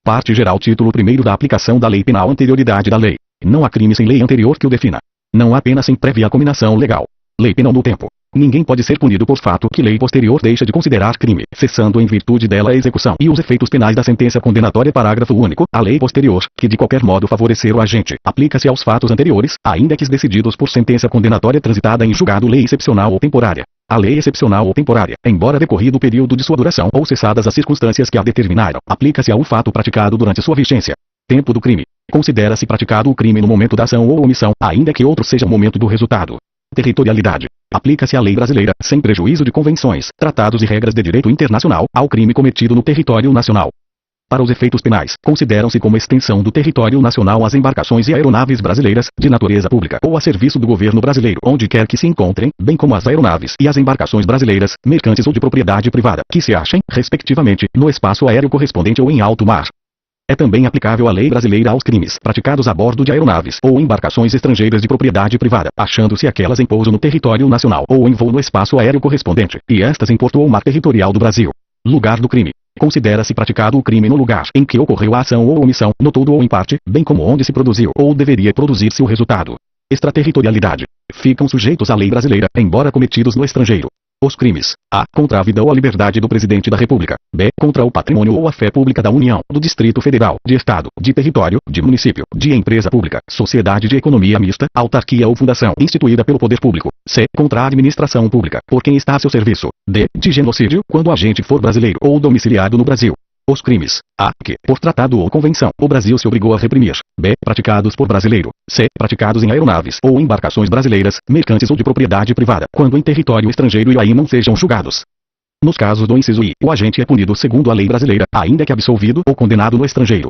Parte geral. Título 1º da aplicação da lei penal. Anterioridade da lei. Não há crime sem lei anterior que o defina. Não há pena sem prévia cominação legal. Lei penal no tempo. Ninguém pode ser punido por fato que lei posterior deixa de considerar crime, cessando em virtude dela a execução e os efeitos penais da sentença condenatória. Parágrafo único. A lei posterior, que de qualquer modo favorecer o agente, aplica-se aos fatos anteriores, ainda que decididos por sentença condenatória transitada em julgado. Lei excepcional ou temporária. A lei excepcional ou temporária, embora decorrido o período de sua duração ou cessadas as circunstâncias que a determinaram, aplica-se ao fato praticado durante sua vigência. Tempo do crime. Considera-se praticado o crime no momento da ação ou omissão, ainda que outro seja o momento do resultado. Territorialidade. Aplica-se a lei brasileira, sem prejuízo de convenções, tratados e regras de direito internacional, ao crime cometido no território nacional. Para os efeitos penais, consideram-se como extensão do território nacional as embarcações e aeronaves brasileiras, de natureza pública ou a serviço do governo brasileiro, onde quer que se encontrem, bem como as aeronaves e as embarcações brasileiras, mercantes ou de propriedade privada, que se achem, respectivamente, no espaço aéreo correspondente ou em alto mar. É também aplicável a lei brasileira aos crimes praticados a bordo de aeronaves ou embarcações estrangeiras de propriedade privada, achando-se aquelas em pouso no território nacional ou em voo no espaço aéreo correspondente, e estas em porto ou mar territorial do Brasil. Lugar do crime. Considera-se praticado o crime no lugar em que ocorreu a ação ou omissão, no todo ou em parte, bem como onde se produziu ou deveria produzir-se o resultado. Extraterritorialidade. Ficam sujeitos à lei brasileira, embora cometidos no estrangeiro. Os crimes: a. Contra a vida ou a liberdade do Presidente da República. B. Contra o patrimônio ou a fé pública da União, do Distrito Federal, de Estado, de território, de município, de empresa pública, sociedade de economia mista, autarquia ou fundação instituída pelo poder público. C. Contra a administração pública, por quem está a seu serviço. D. De genocídio, quando o agente for brasileiro ou domiciliado no Brasil. Os crimes: a. Que, por tratado ou convenção, o Brasil se obrigou a reprimir. B. Praticados por brasileiro. C. Praticados em aeronaves ou embarcações brasileiras, mercantes ou de propriedade privada, quando em território estrangeiro e aí não sejam julgados. Nos casos do inciso I, o agente é punido segundo a lei brasileira, ainda que absolvido ou condenado no estrangeiro.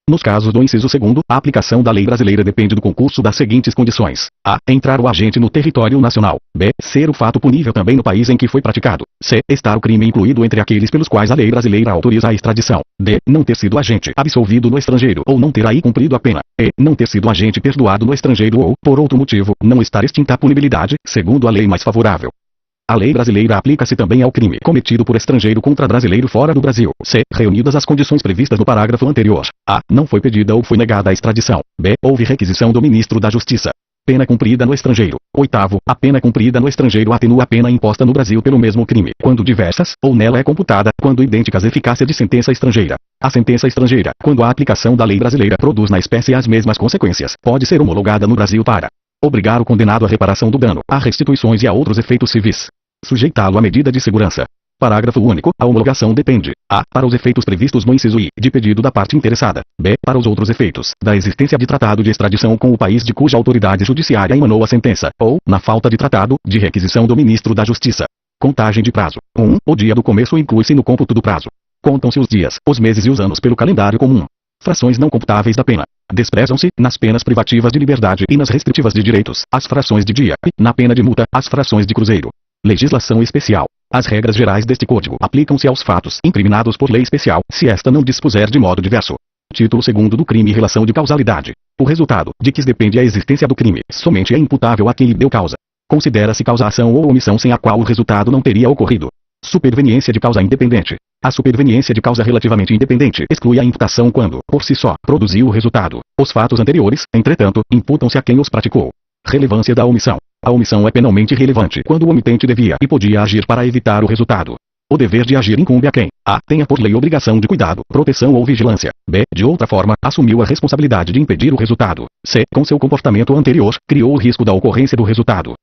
Nos casos do inciso 2º, a aplicação da lei brasileira depende do concurso das seguintes condições: a. Entrar o agente no território nacional. B. Ser o fato punível também no país em que foi praticado. C. Estar o crime incluído entre aqueles pelos quais a lei brasileira autoriza a extradição. D. Não ter sido agente absolvido no estrangeiro ou não ter aí cumprido a pena. E. Não ter sido agente perdoado no estrangeiro ou, por outro motivo, não estar extinta a punibilidade, segundo a lei mais favorável. A lei brasileira aplica-se também ao crime cometido por estrangeiro contra brasileiro fora do Brasil. C. Reunidas as condições previstas no parágrafo anterior. A. Não foi pedida ou foi negada a extradição. B. Houve requisição do ministro da Justiça. Pena cumprida no estrangeiro. 8º. A pena cumprida no estrangeiro atenua a pena imposta no Brasil pelo mesmo crime, quando diversas, ou nela é computada, quando idênticas à eficácia de sentença estrangeira. A sentença estrangeira, quando a aplicação da lei brasileira produz na espécie as mesmas consequências, pode ser homologada no Brasil para obrigar o condenado à reparação do dano, a restituições e a outros efeitos civis. Sujeitá-lo à medida de segurança. Parágrafo único. A homologação depende: a. Para os efeitos previstos no inciso I, de pedido da parte interessada. B. Para os outros efeitos, da existência de tratado de extradição com o país de cuja autoridade judiciária emanou a sentença, ou, na falta de tratado, de requisição do ministro da Justiça. Contagem de prazo. 1. O dia do começo inclui-se no cômputo do prazo. Contam-se os dias, os meses e os anos pelo calendário comum. Frações não computáveis da pena. Desprezam-se, nas penas privativas de liberdade e nas restritivas de direitos, as frações de dia, e, na pena de multa, as frações de cruzeiro. Legislação especial. As regras gerais deste Código aplicam-se aos fatos incriminados por lei especial, se esta não dispuser de modo diverso. Título 2º do crime e relação de causalidade. O resultado, de que depende a existência do crime, somente é imputável a quem lhe deu causa. Considera-se causa-ação ou omissão sem a qual o resultado não teria ocorrido. Superveniência de causa independente. A superveniência de causa relativamente independente exclui a imputação quando, por si só, produziu o resultado. Os fatos anteriores, entretanto, imputam-se a quem os praticou. Relevância da omissão. A omissão é penalmente relevante quando o omitente devia e podia agir para evitar o resultado. O dever de agir incumbe a quem a. Tenha por lei obrigação de cuidado, proteção ou vigilância. B. De outra forma, assumiu a responsabilidade de impedir o resultado. C. Com seu comportamento anterior, criou o risco da ocorrência do resultado.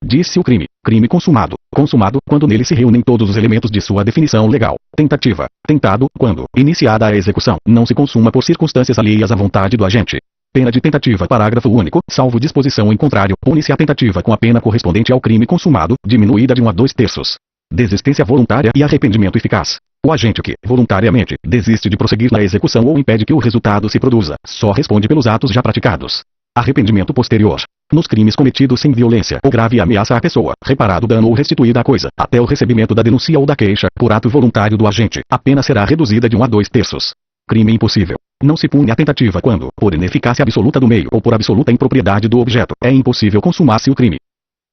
Diz-se o crime: crime consumado. Consumado, quando nele se reúnem todos os elementos de sua definição legal. Tentativa. Tentado, quando, iniciada a execução, não se consuma por circunstâncias alheias à vontade do agente. Pena de tentativa. Parágrafo único. Salvo disposição em contrário, pune-se a tentativa com a pena correspondente ao crime consumado, diminuída de 1 a 2/3. Desistência voluntária e arrependimento eficaz. O agente que, voluntariamente, desiste de prosseguir na execução ou impede que o resultado se produza, só responde pelos atos já praticados. Arrependimento posterior. Nos crimes cometidos sem violência ou grave ameaça à pessoa, reparado o dano ou restituída a coisa, até o recebimento da denúncia ou da queixa, por ato voluntário do agente, a pena será reduzida de 1 a 2/3. Crime impossível. Não se pune a tentativa quando, por ineficácia absoluta do meio ou por absoluta impropriedade do objeto, é impossível consumar-se o crime.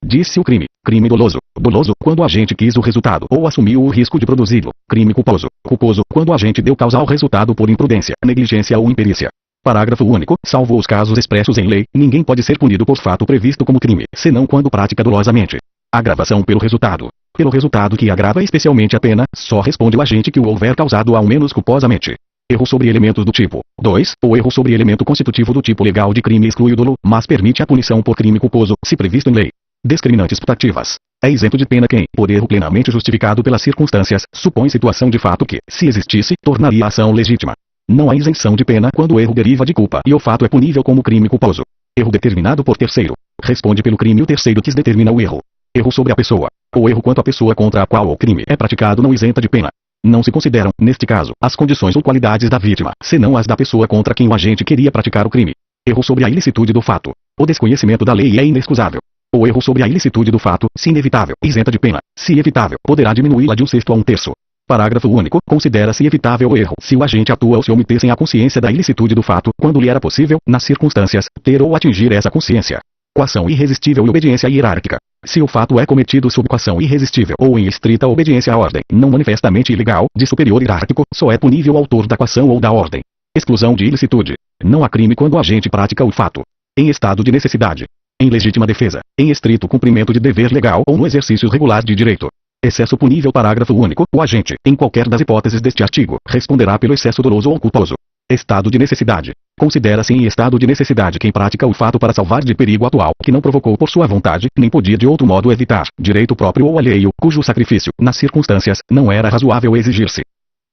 Disse o crime. Crime doloso. Doloso, quando o agente quis o resultado ou assumiu o risco de produzi-lo. Crime culposo. Culposo, quando o agente deu causa ao resultado por imprudência, negligência ou imperícia. Parágrafo único. Salvo os casos expressos em lei, ninguém pode ser punido por fato previsto como crime, senão quando pratica dolosamente. Agravação pelo resultado. Pelo resultado que agrava especialmente a pena, só responde o agente que o houver causado ao menos culposamente. Erro sobre elementos do tipo 2. O erro sobre elemento constitutivo do tipo legal de crime exclui o dolo, mas permite a punição por crime culposo, se previsto em lei. Discriminantes putativas. É isento de pena quem, por erro plenamente justificado pelas circunstâncias, supõe situação de fato que, se existisse, tornaria a ação legítima. Não há isenção de pena quando o erro deriva de culpa e o fato é punível como crime culposo. Erro determinado por terceiro. Responde pelo crime o terceiro que determina o erro. Erro sobre a pessoa. O erro quanto à pessoa contra a qual o crime é praticado não isenta de pena. Não se consideram, neste caso, as condições ou qualidades da vítima, senão as da pessoa contra quem o agente queria praticar o crime. Erro sobre a ilicitude do fato. O desconhecimento da lei é inexcusável. O erro sobre a ilicitude do fato, se inevitável, isenta de pena. Se evitável, poderá diminuí-la de 1/6 a 1/3. Parágrafo único. Considera-se evitável o erro se o agente atua ou se omitir sem a consciência da ilicitude do fato, quando lhe era possível, nas circunstâncias, ter ou atingir essa consciência. Coação irresistível e obediência hierárquica. Se o fato é cometido sob coação irresistível ou em estrita obediência à ordem, não manifestamente ilegal, de superior hierárquico, só é punível o autor da coação ou da ordem. Exclusão de ilicitude. Não há crime quando o agente pratica o fato em estado de necessidade, em legítima defesa, em estrito cumprimento de dever legal ou no exercício regular de direito. Excesso punível. Parágrafo único. O agente, em qualquer das hipóteses deste artigo, responderá pelo excesso doloso ou culposo. Estado de necessidade. Considera-se em estado de necessidade quem pratica o fato para salvar de perigo atual, que não provocou por sua vontade, nem podia de outro modo evitar, direito próprio ou alheio, cujo sacrifício, nas circunstâncias, não era razoável exigir-se.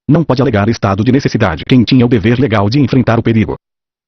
Não pode alegar estado de necessidade quem tinha o dever legal de enfrentar o perigo.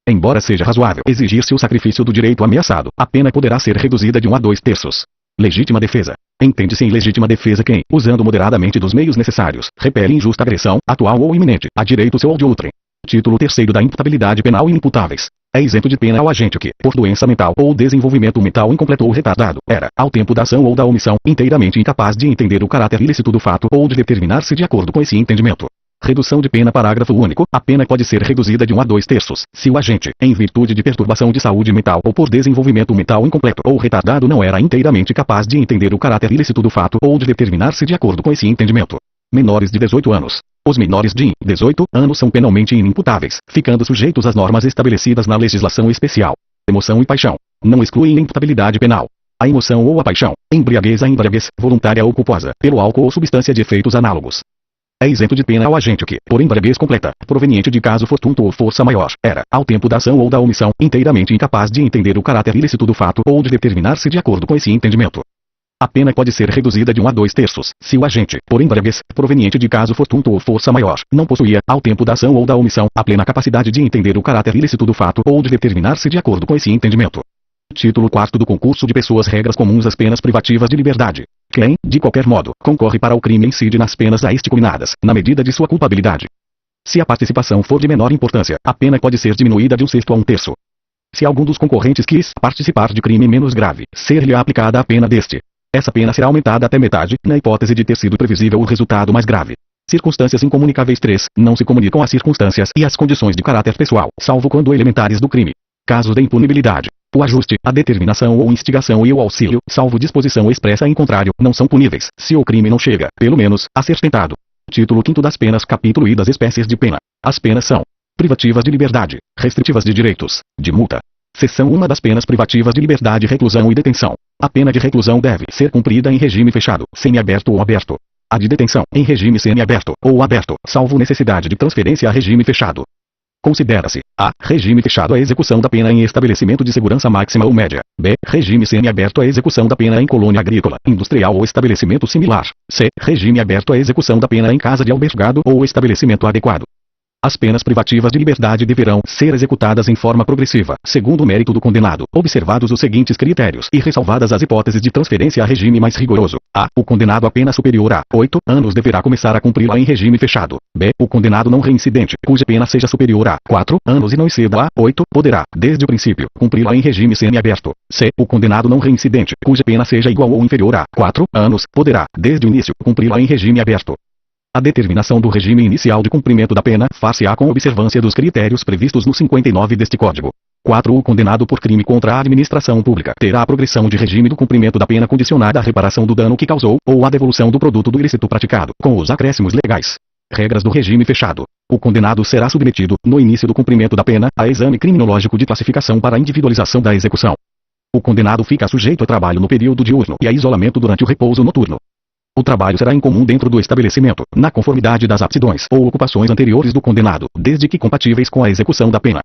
Embora seja razoável exigir-se o sacrifício do direito ameaçado, a pena poderá ser reduzida de 1 a 2/3. Legítima defesa. Entende-se em legítima defesa quem, usando moderadamente dos meios necessários, repele injusta agressão, atual ou iminente, a direito seu ou de outrem. Título 3º da imputabilidade penal inimputáveis. É isento de pena ao agente que, por doença mental ou desenvolvimento mental incompleto ou retardado, era, ao tempo da ação ou da omissão, inteiramente incapaz de entender o caráter ilícito do fato ou de determinar-se de acordo com esse entendimento. Redução de pena. Parágrafo único. A pena pode ser reduzida de 1 a 2/3, se o agente, em virtude de perturbação de saúde mental ou por desenvolvimento mental incompleto ou retardado, não era inteiramente capaz de entender o caráter ilícito do fato ou de determinar-se de acordo com esse entendimento. Menores de 18 anos. Os menores de 18 anos são penalmente inimputáveis, ficando sujeitos às normas estabelecidas na legislação especial. Emoção e paixão. Não excluem a imputabilidade penal. A emoção ou a paixão, embriaguez a embriaguez, voluntária ou culposa, pelo álcool ou substância de efeitos análogos. É isento de pena ao agente que, por embriaguez completa, proveniente de caso fortuito ou força maior, era, ao tempo da ação ou da omissão, inteiramente incapaz de entender o caráter ilícito do fato ou de determinar-se de acordo com esse entendimento. A pena pode ser reduzida de 1 a 2/3, se o agente, por embriaguez, proveniente de caso fortuito ou força maior, não possuía, ao tempo da ação ou da omissão, a plena capacidade de entender o caráter ilícito do fato ou de determinar-se de acordo com esse entendimento. Título 4º do concurso de pessoas. Regras comuns às penas privativas de liberdade. Quem, de qualquer modo, concorre para o crime incide nas penas a este combinadas, na medida de sua culpabilidade. Se a participação for de menor importância, a pena pode ser diminuída de 1/6 a 1/3. Se algum dos concorrentes quis participar de crime menos grave, ser-lhe aplicada a pena deste. Essa pena será aumentada até metade, na hipótese de ter sido previsível o resultado mais grave. Circunstâncias incomunicáveis. 3. Não se comunicam as circunstâncias e as condições de caráter pessoal, salvo quando elementares do crime. Casos de impunibilidade. O ajuste, a determinação ou instigação e o auxílio, salvo disposição expressa em contrário, não são puníveis, se o crime não chega, pelo menos, a ser tentado. Título 5º das penas. Capítulo I das espécies de pena. As penas são privativas de liberdade, restritivas de direitos, de multa. Seção 1 das penas privativas de liberdade: reclusão e detenção. A pena de reclusão deve ser cumprida em regime fechado, semiaberto ou aberto. A de detenção, em regime semiaberto, ou aberto, salvo necessidade de transferência a regime fechado. Considera-se: a. Regime fechado a execução da pena em estabelecimento de segurança máxima ou média. B. Regime semiaberto a execução da pena em colônia agrícola, industrial ou estabelecimento similar. C. Regime aberto a execução da pena em casa de albergado ou estabelecimento adequado. As penas privativas de liberdade deverão ser executadas em forma progressiva, segundo o mérito do condenado, observados os seguintes critérios e ressalvadas as hipóteses de transferência a regime mais rigoroso. A. O condenado a pena superior a 8 anos deverá começar a cumpri-la em regime fechado. B. O condenado não reincidente, cuja pena seja superior a 4 anos e não exceda a 8, poderá, desde o princípio, cumpri-la em regime semiaberto. C. O condenado não reincidente, cuja pena seja igual ou inferior a 4 anos, poderá, desde o início, cumpri-la em regime aberto. A determinação do regime inicial de cumprimento da pena far-se-á com observância dos critérios previstos no 59 deste Código. 4. O condenado por crime contra a administração pública terá a progressão de regime do cumprimento da pena condicionada à reparação do dano que causou, ou à devolução do produto do ilícito praticado, com os acréscimos legais. Regras do regime fechado. O condenado será submetido, no início do cumprimento da pena, a exame criminológico de classificação para a individualização da execução. O condenado fica sujeito a trabalho no período diurno e a isolamento durante o repouso noturno. O trabalho será incomum dentro do estabelecimento, na conformidade das aptidões ou ocupações anteriores do condenado, desde que compatíveis com a execução da pena.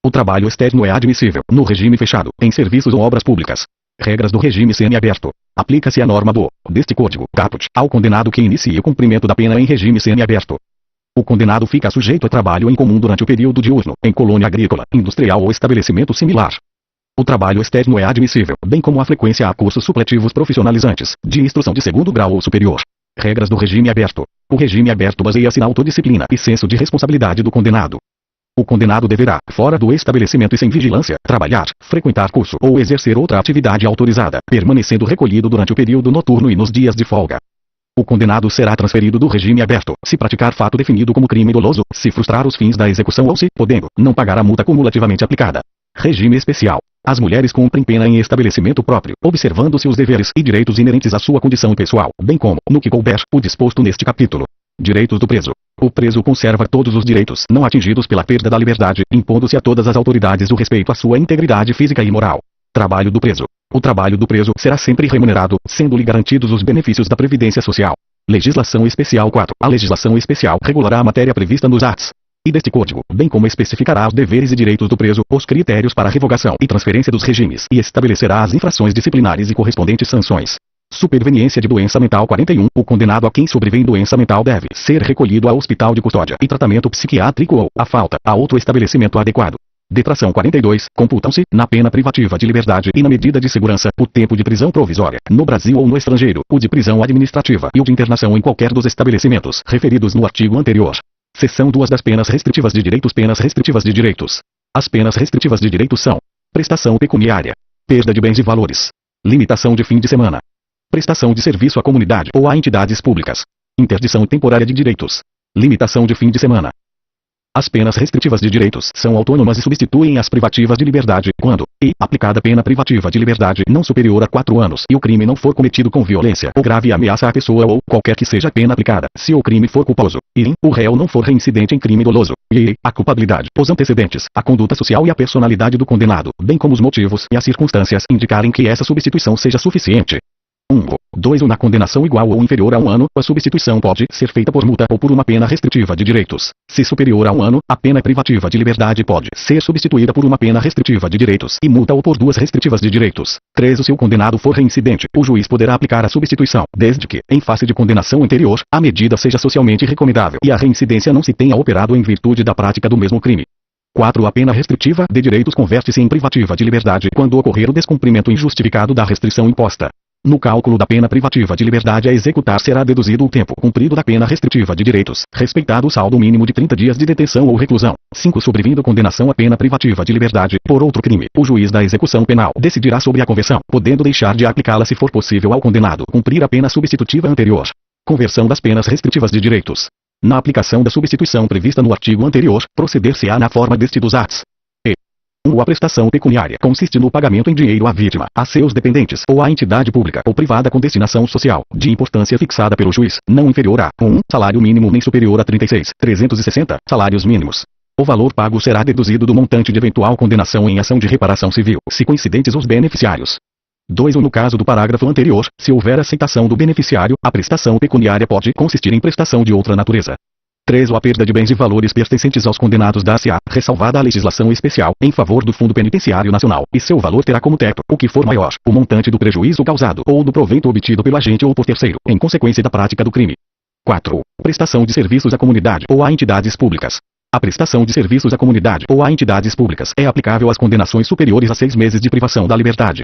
O trabalho externo é admissível, no regime fechado, em serviços ou obras públicas. Regras do regime semiaberto. Aplica-se a norma deste Código, caput, ao condenado que inicie o cumprimento da pena em regime semiaberto. O condenado fica sujeito a trabalho em comum durante o período diurno, em colônia agrícola, industrial ou estabelecimento similar. O trabalho externo é admissível, bem como a frequência a cursos supletivos profissionalizantes, de instrução de segundo grau ou superior. Regras do regime aberto. O regime aberto baseia-se na autodisciplina e senso de responsabilidade do condenado. O condenado deverá, fora do estabelecimento e sem vigilância, trabalhar, frequentar curso ou exercer outra atividade autorizada, permanecendo recolhido durante o período noturno e nos dias de folga. O condenado será transferido do regime aberto, se praticar fato definido como crime doloso, se frustrar os fins da execução ou se, podendo, não pagar a multa cumulativamente aplicada. Regime especial. As mulheres cumprem pena em estabelecimento próprio, observando-se os deveres e direitos inerentes à sua condição pessoal, bem como, no que couber, o disposto neste capítulo. Direitos do preso. O preso conserva todos os direitos não atingidos pela perda da liberdade, impondo-se a todas as autoridades o respeito à sua integridade física e moral. Trabalho do preso. O trabalho do preso será sempre remunerado, sendo-lhe garantidos os benefícios da Previdência Social. Legislação Especial 4. A legislação especial regulará a matéria prevista nos arts. E deste Código, bem como especificará os deveres e direitos do preso, os critérios para a revogação e transferência dos regimes, e estabelecerá as infrações disciplinares e correspondentes sanções. Superveniência de doença mental 41. O condenado a quem sobrevém doença mental deve ser recolhido a hospital de custódia e tratamento psiquiátrico ou, a falta, a outro estabelecimento adequado. Detração 42. Computam-se, na pena privativa de liberdade e na medida de segurança, o tempo de prisão provisória, no Brasil ou no estrangeiro, o de prisão administrativa e o de internação em qualquer dos estabelecimentos referidos no artigo anterior. Seção 2 das penas restritivas de direitos. Penas restritivas de direitos. As penas restritivas de direitos são: prestação pecuniária, perda de bens e valores, limitação de fim de semana, prestação de serviço à comunidade ou a entidades públicas, interdição temporária de direitos, limitação de fim de semana. As penas restritivas de direitos são autônomas e substituem as privativas de liberdade, quando, aplicada pena privativa de liberdade não superior a 4 anos e o crime não for cometido com violência ou grave ameaça à pessoa ou, qualquer que seja a pena aplicada, se o crime for culposo, e o réu não for reincidente em crime doloso, e a culpabilidade, os antecedentes, a conduta social e a personalidade do condenado, bem como os motivos e as circunstâncias indicarem que essa substituição seja suficiente. 2. Na condenação igual ou inferior a 1 ano, a substituição pode ser feita por multa ou por uma pena restritiva de direitos. Se superior a 1 ano, a pena privativa de liberdade pode ser substituída por uma pena restritiva de direitos e multa ou por 2 restritivas de direitos. 3. Se o condenado for reincidente, o juiz poderá aplicar a substituição, desde que, em face de condenação anterior, a medida seja socialmente recomendável e a reincidência não se tenha operado em virtude da prática do mesmo crime. 4. A pena restritiva de direitos converte-se em privativa de liberdade quando ocorrer o descumprimento injustificado da restrição imposta. No cálculo da pena privativa de liberdade a executar será deduzido o tempo cumprido da pena restritiva de direitos, respeitado o saldo mínimo de 30 dias de detenção ou reclusão. 5. Sobrevindo condenação à pena privativa de liberdade por outro crime, o juiz da execução penal decidirá sobre a conversão, podendo deixar de aplicá-la se for possível ao condenado cumprir a pena substitutiva anterior. Conversão das penas restritivas de direitos. Na aplicação da substituição prevista no artigo anterior, proceder-se-á na forma deste dos arts. 1. A prestação pecuniária consiste no pagamento em dinheiro à vítima, a seus dependentes ou à entidade pública ou privada com destinação social, de importância fixada pelo juiz, não inferior a 1. Salário mínimo nem superior a 36.360 salários mínimos. O valor pago será deduzido do montante de eventual condenação em ação de reparação civil, se coincidentes os beneficiários. 2. No caso do parágrafo anterior, se houver aceitação do beneficiário, a prestação pecuniária pode consistir em prestação de outra natureza. 3. A perda de bens e valores pertencentes aos condenados dar-se-á, ressalvada a legislação especial, em favor do Fundo Penitenciário Nacional, e seu valor terá como teto, o que for maior, o montante do prejuízo causado ou do proveito obtido pelo agente ou por terceiro, em consequência da prática do crime. 4. Prestação de serviços à comunidade ou a entidades públicas. A prestação de serviços à comunidade ou a entidades públicas é aplicável às condenações superiores a 6 meses de privação da liberdade.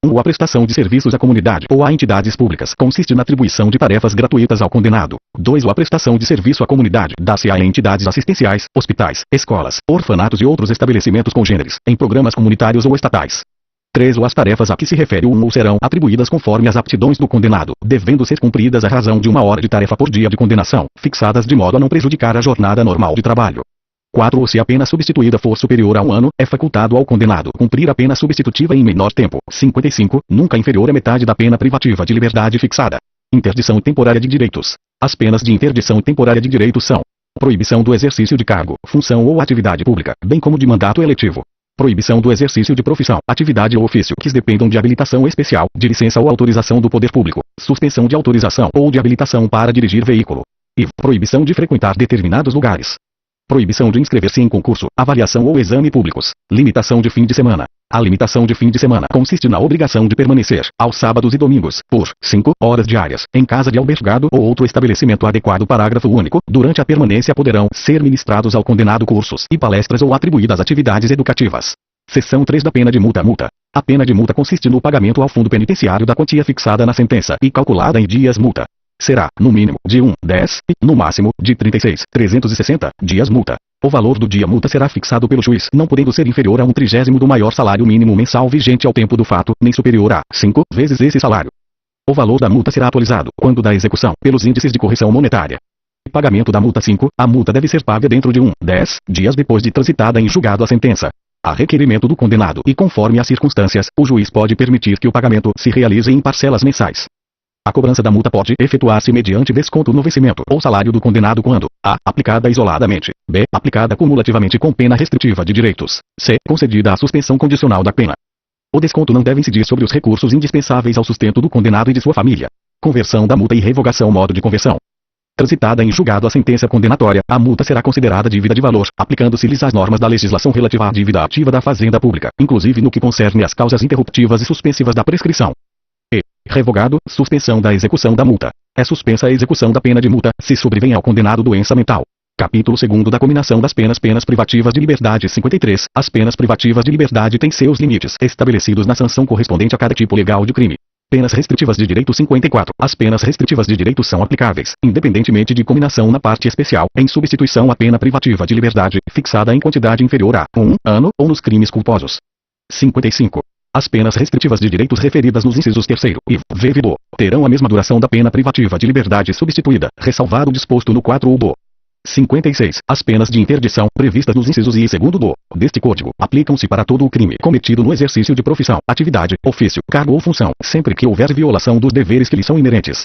1. A prestação de serviços à comunidade ou a entidades públicas consiste na atribuição de tarefas gratuitas ao condenado. 2. A prestação de serviço à comunidade dá-se-á em entidades assistenciais, hospitais, escolas, orfanatos e outros estabelecimentos congêneres, em programas comunitários ou estatais. 3. As tarefas a que se refere o 1 serão atribuídas conforme as aptidões do condenado, devendo ser cumpridas à razão de 1 hora de tarefa por dia de condenação, fixadas de modo a não prejudicar a jornada normal de trabalho. 4. Ou se a pena substituída for superior a 1 ano, é facultado ao condenado cumprir a pena substitutiva em menor tempo. 55. Nunca inferior à metade da pena privativa de liberdade fixada. Interdição temporária de direitos. As penas de interdição temporária de direitos são: proibição do exercício de cargo, função ou atividade pública, bem como de mandato eletivo. Proibição do exercício de profissão, atividade ou ofício que dependam de habilitação especial, de licença ou autorização do poder público, suspensão de autorização ou de habilitação para dirigir veículo. E proibição de frequentar determinados lugares. Proibição de inscrever-se em concurso, avaliação ou exame públicos. Limitação de fim de semana. A limitação de fim de semana consiste na obrigação de permanecer, aos sábados e domingos, por 5 horas diárias, em casa de albergado ou outro estabelecimento adequado. Parágrafo único. Durante a permanência poderão ser ministrados ao condenado cursos e palestras ou atribuídas atividades educativas. Seção 3 da pena de multa. Multa. A pena de multa consiste no pagamento ao fundo penitenciário da quantia fixada na sentença e calculada em dias multa. Será, no mínimo, de 10 e, no máximo, de 360 dias multa. O valor do dia multa será fixado pelo juiz, não podendo ser inferior a 1/30 do maior salário mínimo mensal vigente ao tempo do fato, nem superior a 5 vezes esse salário. O valor da multa será atualizado, quando da execução, pelos índices de correção monetária. Pagamento da multa. 5. A multa deve ser paga dentro de 10 dias depois de transitada em julgado a sentença. A requerimento do condenado e conforme as circunstâncias, o juiz pode permitir que o pagamento se realize em parcelas mensais. A cobrança da multa pode efetuar-se mediante desconto no vencimento ou salário do condenado quando: a. aplicada isoladamente, b. aplicada cumulativamente com pena restritiva de direitos, c. concedida a suspensão condicional da pena. O desconto não deve incidir sobre os recursos indispensáveis ao sustento do condenado e de sua família. Conversão da multa e revogação. Modo de conversão. Transitada em julgado a sentença condenatória, a multa será considerada dívida de valor, aplicando-se-lhes as normas da legislação relativa à dívida ativa da Fazenda Pública, inclusive no que concerne às causas interruptivas e suspensivas da prescrição. Revogado, suspensão da execução da multa. É suspensa a execução da pena de multa, se sobrevém ao condenado doença mental. Capítulo 2 da cominação das penas. Penas privativas de liberdade. 53. As penas privativas de liberdade têm seus limites, estabelecidos na sanção correspondente a cada tipo legal de crime. Penas restritivas de direito. 54. As penas restritivas de direito são aplicáveis, independentemente de cominação na parte especial, em substituição à pena privativa de liberdade, fixada em quantidade inferior a 1 ano, ou nos crimes culposos. 55. As penas restritivas de direitos referidas nos incisos 3º e v do terão a mesma duração da pena privativa de liberdade substituída, ressalvado o disposto no 4 do. 56. As penas de interdição, previstas nos incisos I e 2º do deste Código, aplicam-se para todo o crime cometido no exercício de profissão, atividade, ofício, cargo ou função, sempre que houver violação dos deveres que lhe são inerentes.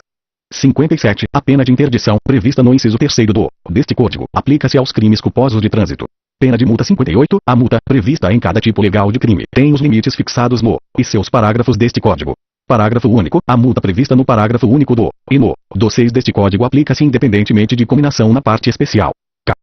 57. A pena de interdição, prevista no inciso 3º do deste Código, aplica-se aos crimes culposos de trânsito. Pena de multa. 58. A multa, prevista em cada tipo legal de crime, tem os limites fixados no e seus parágrafos deste Código. Parágrafo único. A multa prevista no parágrafo único do e no do 6 deste Código aplica-se independentemente de cominação na parte especial.